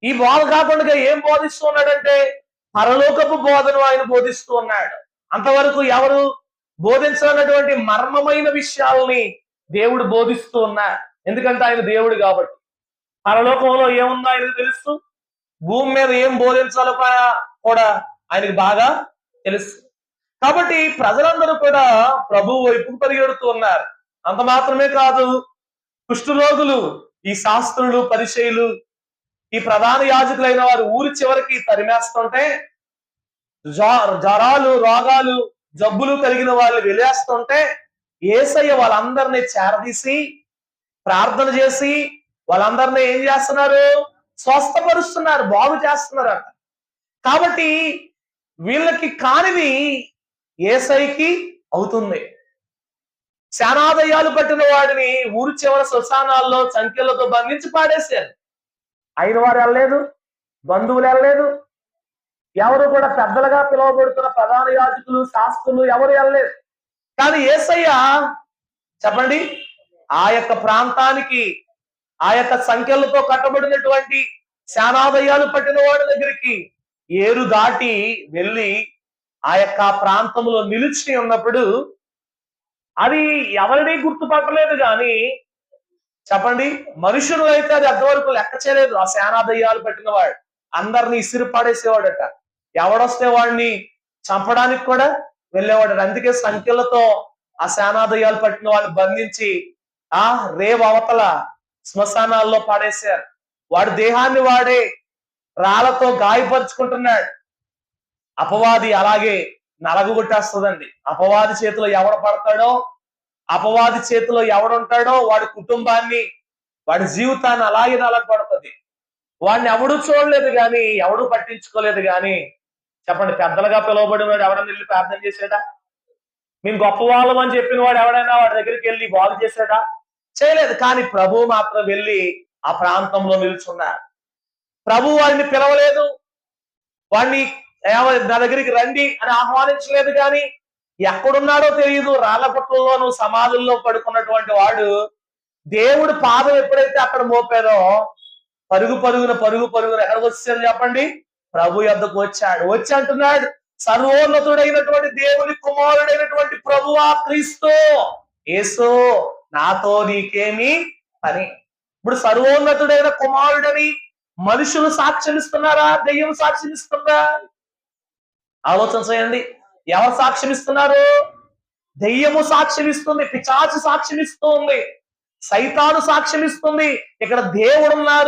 ఈ బోధ కాకుండా ఏం బోధిస్తూ ఉన్నాడంటే పరలోకపు బోధను ఆయన బోధిస్తూ ఉన్నాడు. అంతవరకు ఎవరు బోధించాలన్నటువంటి మర్మమైన విషయాల్ని దేవుడు బోధిస్తూ ఉన్నారు. ఎందుకంటే ఆయన దేవుడు కాబట్టి. పరలోకంలో ఏముందో ఆయనకు తెలుసు, భూమి మీద ఏం బోధించాలో కూడా ఆయనకు బాగా తెలుసు. కాబట్టి ప్రజలందరూ కూడా ప్రభువు వైపు పరిగెడుతూ ఉన్నారు. అంత మాత్రమే కాదు, కుష్ఠరోగులు, ఈ శాస్త్రులు, పరిచయులు, ఈ ప్రధాన యాజకులైన వారు ఊరి చివరికి తరిమేస్తుంటే, జ్వరాలు, రోగాలు, జబ్బులు కలిగిన వాళ్ళు వెళ్ళేస్తుంటే యేసయ్య వాళ్ళందరినీ చేరదీసి ప్రార్థన చేసి వాళ్ళందరినీ ఏం చేస్తున్నారు? స్వస్థపరుస్తున్నారు, బాగు చేస్తున్నారు అంట. కాబట్టి వీళ్ళకి కానిది యేసయ్యకి అవుతుంది. శానాదయాలు పట్టిన వాడిని ఊరి చివర శ్మశానాల్లో సంఖ్యలతో బంధించి పాడేశారు. అయిన వారు వెళ్ళలేదు, బంధువులు వెళ్ళలేదు, ఎవరు కూడా పెద్దలుగా పిలువబడుతున్న ప్రధాన యాజకులు, శాస్త్రులు ఎవరు వెళ్ళలేదు. కానీ యేసయ్య చెప్పండి, ఆ యొక్క ప్రాంతానికి, ఆ యొక్క సంఖ్యలతో కట్టబడినటువంటి శానాదయాలు పట్టిన వాడి దగ్గరికి ఏరు దాటి వెళ్ళి ఆ యొక్క ప్రాంతంలో నిలిచి ఉన్నప్పుడు అది ఎవరిని గుర్తుపట్టలేదు. కానీ చెప్పండి, మనుషులు అయితే అది అంతవరకు లెక్క చేయలేదు. ఆ శానాదయ్యాలు పట్టిన వాడు అందరినీ ఇసిరి పడేసేవాడట. ఎవడొస్తే వాడిని చంపడానికి కూడా వెళ్ళేవాడట. అందుకే సంఖ్యలతో ఆ శానాదయ్యాలు పట్టిన వాళ్ళని బంధించి ఆ రేవు అవతల శ్మశానాల్లో పాడేశారు. వాడి దేహాన్ని వాడే రాళ్లతో గాయపరుచుకుంటున్నాడు. అపవాది అలాగే నలగొట్టేస్తుందండి. అపవాది చేతిలో ఎవడు పడతాడో, అపవాది చేతిలో ఎవడుంటాడో వాడి కుటుంబాన్ని, వాడి జీవితాన్ని అలాగే నలగొడుతుంది. వాడిని ఎవడు చూడలేదు కానీ, ఎవడు పట్టించుకోలేదు కానీ, చెప్పండి, పెద్దలుగా పిలువబడిన వాడు ఎవరైనా వెళ్ళి ప్రార్థన చేసాడా? మేము గొప్ప వాళ్ళం అని చెప్పిన వాడు ఎవడైనా వాడి దగ్గరికి వెళ్ళి బాగు చేసాడా? చేయలేదు. కానీ ప్రభు మాత్రం వెళ్ళి ఆ ప్రాంతంలో నిల్చున్నారు. ప్రభు వాడిని పిలవలేదు, వాడిని నా దగ్గరికి రండి అని ఆహ్వానించలేదు. కానీ ఎక్కడున్నాడో తెలియదు, రాళ్లపట్టుల్లోనూ సమాధుల్లో పడుకున్నటువంటి వాడు దేవుడు పాదం ఎప్పుడైతే అక్కడ మోపారో పరుగు పరుగున ఎక్కడికి వచ్చాడు చెప్పండి? ప్రభు యొద్దకు వచ్చాడు. వచ్చి అంటున్నాడు, సర్వోన్నతుడైనటువంటి దేవుని కుమారుడైనటువంటి ప్రభువా క్రీస్తు యేసు, నాతో నీకేమి పని? ఇప్పుడు సర్వోన్నతుడైన కుమారుడని మనుషులు సాక్ష్యమిస్తున్నారా? దెయ్యం సాక్ష్యమిస్తుందా? ఆలోచన చేయండి. ఎవరు సాక్ష్యమిస్తున్నారు? దెయ్యము సాక్ష్యమిస్తుంది, పిశాచు సాక్ష్యమిస్తుంది, సైతాను సాక్ష్యమిస్తుంది. ఇక్కడ దేవుడున్నారు